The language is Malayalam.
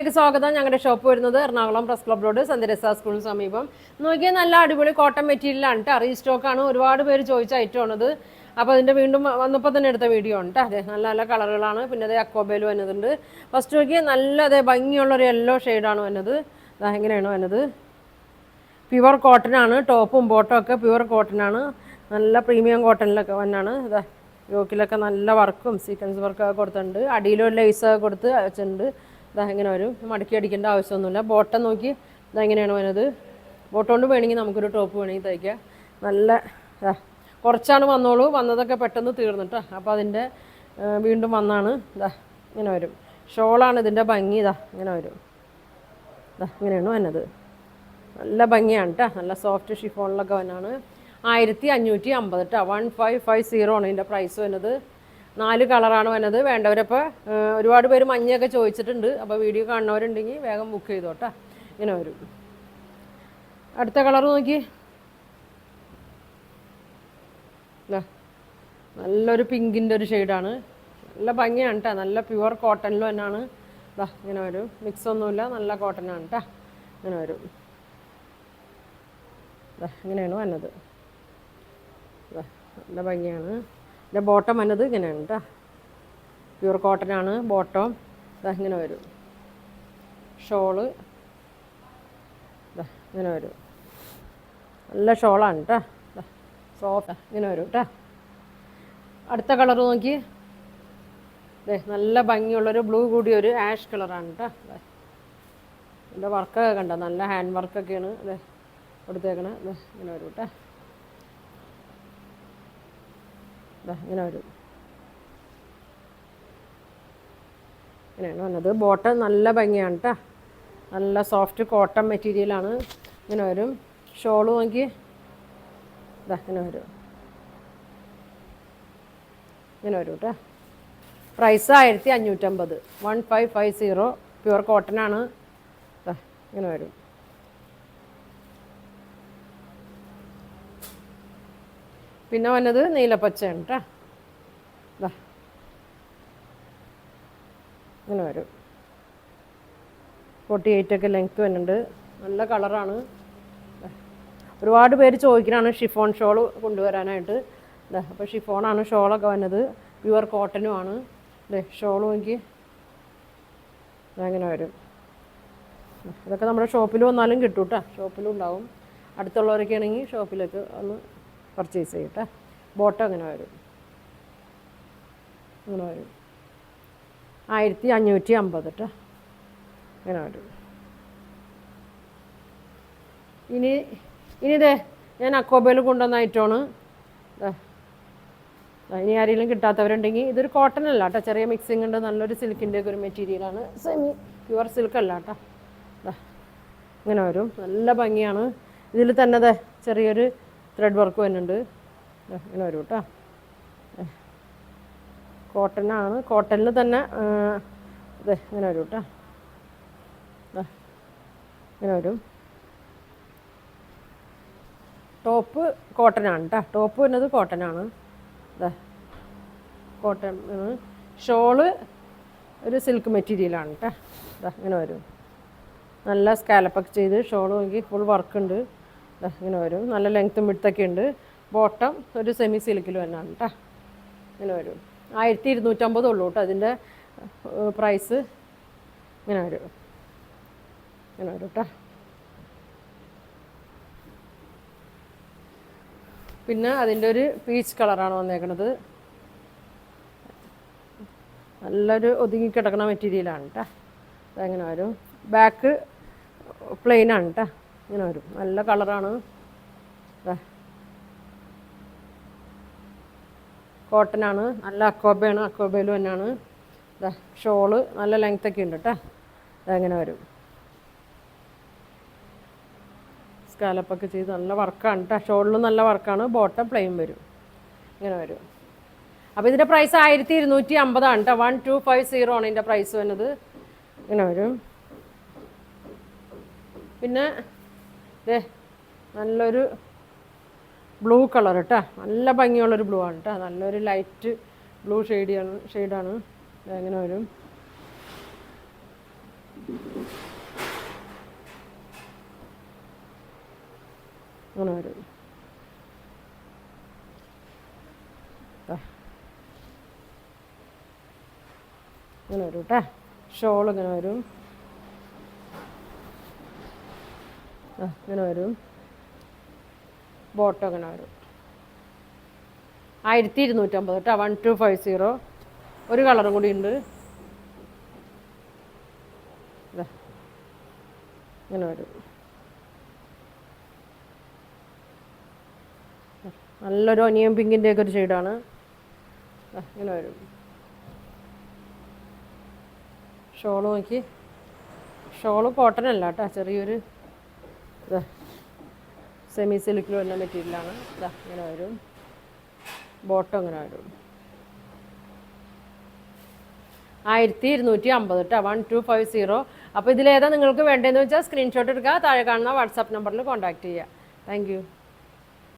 വീഡിയോയിലേക്ക് സ്വാഗതം. ഞങ്ങളുടെ ഷോപ്പ് വരുന്നത് എറണാകുളം പ്രസ് ക്ലബ് റോഡ് സന്ധ്യരസ സ്കൂളിന് സമീപം. നോക്കിയാൽ നല്ല അടിപൊളി കോട്ടൺ മെറ്റീരിയലാണ് കേട്ടോ. റീസ്റ്റോക്കാണ്. ഒരുപാട് പേര് ചോദിച്ച ഐറ്റമാണിത്. അപ്പോൾ അതിൻ്റെ വീണ്ടും വന്നപ്പോൾ തന്നെ എടുത്ത വീഡിയോ ആണ് കേട്ടോ. അതെ, നല്ല നല്ല കളറുകളാണ്. പിന്നെ അതേ അക്കോബയിൽ വന്നതുണ്ട്. ഫസ്റ്റ് നോക്കിയാൽ നല്ല അതേ ഭംഗിയുള്ളൊരു യെല്ലോ ഷെയ്ഡാണ് വന്നത്. എങ്ങനെയാണ് വന്നത്? പ്യുവർ കോട്ടൺ ആണ്. ടോപ്പും ബോട്ടും ഒക്കെ പ്യുവർ കോട്ടൺ ആണ്. നല്ല പ്രീമിയം കോട്ടണിലൊക്കെ വന്നാണ്. ഇതാ യോക്കിലൊക്കെ നല്ല വർക്കും സീക്വൻസ് വർക്കൊക്കെ കൊടുത്തിട്ടുണ്ട്. അടിയിലൊരു ലേസൊക്കെ കൊടുത്ത് വെച്ചിട്ടുണ്ട്. ഇതാ ഇങ്ങനെ വരും. മടക്കി അടിക്കേണ്ട ആവശ്യമൊന്നുമില്ല. ബോട്ടം നോക്കി ഇതെങ്ങനെയാണ് വരുന്നത്. ബോട്ടം കൊണ്ട് വേണമെങ്കിൽ നമുക്കൊരു ടോപ്പ് വേണമെങ്കിൽ തയ്ക്കാം. നല്ല കുറച്ചാണ് വന്നോളൂ. വന്നതൊക്കെ പെട്ടെന്ന് തീർന്നിട്ടോ. അപ്പോൾ അതിൻ്റെ വീണ്ടും വന്നാണ്. ഇതാ ഇങ്ങനെ വരും. ഷോളാണ് ഇതിൻ്റെ ഭംഗി. ഇതാ ഇങ്ങനെ വരും. ഇതാ ഇങ്ങനെയാണ് വന്നത്. നല്ല ഭംഗിയാണ് കേട്ടോ. നല്ല സോഫ്റ്റ് ഷിഫോണിലൊക്കെ വന്നാണ്. 1550 കേട്ടോ. 1550 ആണ് ഇതിൻ്റെ പ്രൈസ് വരുന്നത്. 4 കളറാണ് വന്നത്. വേണ്ടവരപ്പോൾ ഒരുപാട് പേര് മഞ്ഞയൊക്കെ ചോദിച്ചിട്ടുണ്ട്. അപ്പോൾ വീഡിയോ കാണുന്നവരുണ്ടെങ്കിൽ വേഗം ബുക്ക് ചെയ്തോ കേട്ടോ. ഇങ്ങനെ വരും. അടുത്ത കളർ നോക്കി. നല്ലൊരു പിങ്കിൻ്റെ ഒരു ഷെയ്ഡാണ്. നല്ല ഭംഗിയാണ് കേട്ടോ. നല്ല പ്യുവർ കോട്ടണിൽ തന്നെയാണ്. ഇങ്ങനെ വരും. മിക്സ് ഒന്നുമില്ല. നല്ല കോട്ടനാണ് കേട്ടോ. ഇങ്ങനെ വരും. ഇങ്ങനെയാണ് വന്നത്. നല്ല ഭംഗിയാണ്. ഇതിൻ്റെ ബോട്ടം വന്നത് ഇങ്ങനെയാണ് കേട്ടോ. പ്യുവർ കോട്ടനാണ് ബോട്ടം. ഇങ്ങനെ വരും. ഷോള് ഇങ്ങനെ വരും. നല്ല ഷോളാണ് കേട്ടോ. സോഫ്റ്റ് ഇങ്ങനെ വരും കേട്ടോ. അടുത്ത കളർ നോക്കി. നല്ല ഭംഗിയുള്ളൊരു ബ്ലൂ കൂടിയൊരു ആഷ് കളറാണ് കേട്ടോ. ഇതിൻ്റെ വർക്കൊക്കെ കണ്ടോ. നല്ല ഹാൻഡ് വർക്കൊക്കെയാണ് കൊടുത്തേക്കണേ. ഇങ്ങനെ വരും കേട്ടോ. ഇങ്ങനെ വരും. ഇങ്ങനെയാണ് വന്നത്. ബോട്ടം നല്ല ഭംഗിയാണ് കേട്ടോ. നല്ല സോഫ്റ്റ് കോട്ടൺ മെറ്റീരിയലാണ്. ഇങ്ങനെ വരും. ഷോള് നോക്കി. ഇങ്ങനെ വരും. ഇങ്ങനെ വരും കേട്ടോ. പ്രൈസ് 1550. 1550. പ്യുവർ കോട്ടനാണ്. ഇങ്ങനെ വരും. പിന്നെ വന്നത് നീലപ്പച്ചയാണ് കേട്ടോ. ഇങ്ങനെ വരും. 48 ഒക്കെ ലെങ്ത്ത് വരുന്നുണ്ട്. നല്ല കളറാണ്. ഒരുപാട് പേര് ചോദിക്കുന്നതാണ് ഷിഫോൺ ഷോൾ കൊണ്ടുവരാനായിട്ട്. അപ്പോൾ ഷിഫോണാണ് ഷോളൊക്കെ വന്നത്. പ്യുവർ കോട്ടനുമാണ്. ഷോൾ നോക്കി. അങ്ങനെ വരും. ഇതൊക്കെ നമ്മുടെ ഷോപ്പിൽ വന്നാലും കിട്ടും കേട്ടോ. ഷോപ്പിലും ഉണ്ടാവും. അടുത്തുള്ളവരൊക്കെ ആണെങ്കിൽ ഷോപ്പിലേക്ക് ഒന്ന് പർച്ചേസ് ചെയ്യട്ടെ. ബോട്ടം അങ്ങനെ വരും. അങ്ങനെ വരും. 1550 കേട്ടോ. അങ്ങനെ വരും. ഇനി ഇതേ ഞാൻ അക്കോബയിൽ കൊണ്ടുവന്ന ഐറ്റമാണ്. ഇനി ആരെങ്കിലും കിട്ടാത്തവരുണ്ടെങ്കിൽ ഇതൊരു കോട്ടൺ അല്ല കേട്ടോ. ചെറിയ മിക്സിങ് ഉണ്ട്. നല്ലൊരു സിൽക്കിൻ്റെ ഒക്കെ ഒരു മെറ്റീരിയലാണ്. സെമി പ്യുവർ സിൽക്ക് അല്ല കേട്ടോ. ഇങ്ങനെ വരും. നല്ല ഭംഗിയാണ്. ഇതിൽ തന്നെ ചെറിയൊരു ത്രെഡ് വർക്ക് വരുന്നുണ്ട്. ഇങ്ങനെ വരും കേട്ടോ. കോട്ടനാണ്. കോട്ടണിൽ തന്നെ ഇങ്ങനെ വരും കേട്ടോ. ഇങ്ങനെ വരും. ടോപ്പ് കോട്ടനാണ് കേട്ടോ. ടോപ്പ് വരുന്നത് കോട്ടനാണ്. കോട്ടൺ. ഷോള് ഒരു സിൽക്ക് മെറ്റീരിയലാണ് കേട്ടോ. ഇങ്ങനെ വരും. നല്ല സ്കാലപ്പൊക്കെ ചെയ്ത് ഷോൾ നോക്കി ഫുൾ വർക്കുണ്ട്. ഇങ്ങനെ വരും. നല്ല ലെങ്ത്തും വിഡ്ത്തൊക്കെ ഉണ്ട്. ബോട്ടം ഒരു സെമി സിൽക്കിൽ തന്നെയാണ് കേട്ടോ. ഇങ്ങനെ വരും. 1250 ഉള്ളൂ കേട്ടോ. അതിൻ്റെ പ്രൈസ് ഇങ്ങനെ വരും. ഇങ്ങനെ വരും കേട്ടോ. പിന്നെ അതിൻ്റെ ഒരു പീച്ച് കളറാണ് വന്നേക്കണത്. നല്ലൊരു ഒതുങ്ങിക്കിടക്കണ മെറ്റീരിയലാണ് കേട്ടോ. അതെങ്ങനെ വരും. ബാക്ക് പ്ലെയിനാണ് കേട്ടോ. ഇങ്ങനെ വരും. നല്ല കളറാണ്. കോട്ടനാണ്. നല്ല അക്കോബയാണ്. അക്കോബയിൽ തന്നെയാണ്. ഷോള് നല്ല ലെങ്ത്തൊക്കെ ഉണ്ട് കേട്ടോ. അതെങ്ങനെ വരും. സ്കാലപ്പൊക്കെ ചെയ്ത് നല്ല വർക്കാണ് കേട്ടോ. ഷോളിലും നല്ല വർക്കാണ്. ബോട്ടം പ്ലെയിൻ വരും. ഇങ്ങനെ വരും. അപ്പോൾ ഇതിൻ്റെ പ്രൈസ് 1250 കേട്ടോ. 1250 ആണ് ഇതിൻ്റെ പ്രൈസ് വരുന്നത്. ഇങ്ങനെ വരും. പിന്നെ നല്ലൊരു ബ്ലൂ കളർ കേട്ടോ. നല്ല ഭംഗിയുള്ളൊരു ബ്ലൂ ആണ് കേട്ടോ. നല്ലൊരു ലൈറ്റ് ബ്ലൂ ഷെയ്ഡാണ്. എങ്ങനെ വരും. അങ്ങനെ വരും. ഇങ്ങനെ വരും കേട്ടോ. ഷോൾ ഇങ്ങനെ വരും. ഇങ്ങനെ വരും. ബോട്ടം ഇങ്ങനെ വരും. 1250 കേട്ടോ. 1250. ഒരു കളറും കൂടി ഉണ്ട്. ഇങ്ങനെ വരും. നല്ലൊരു ഒനിയൻ പിങ്കിൻ്റെ ഒക്കെ ഒരു ഷെയ്ഡാണ്. ഇങ്ങനെ വരും. ഷോള് നോക്കി. ഷോള് കോട്ടൺ അല്ല കേട്ടോ, ചെറിയൊരു സെമി സിൽക്കിൽ വരുന്ന മെറ്റീരിയലാണ്. ഇങ്ങനെ വരും. ബോട്ടം ഇങ്ങനെ വരും. 1250 കേട്ടോ. 1250. അപ്പോൾ ഇതിലേതാ നിങ്ങൾക്ക് വേണ്ടതെന്ന് വെച്ചാൽ സ്ക്രീൻഷോട്ട് എടുക്കുക. താഴെ കാണുന്ന വാട്സാപ്പ് നമ്പറിൽ കോൺടാക്റ്റ് ചെയ്യുക. Thank you.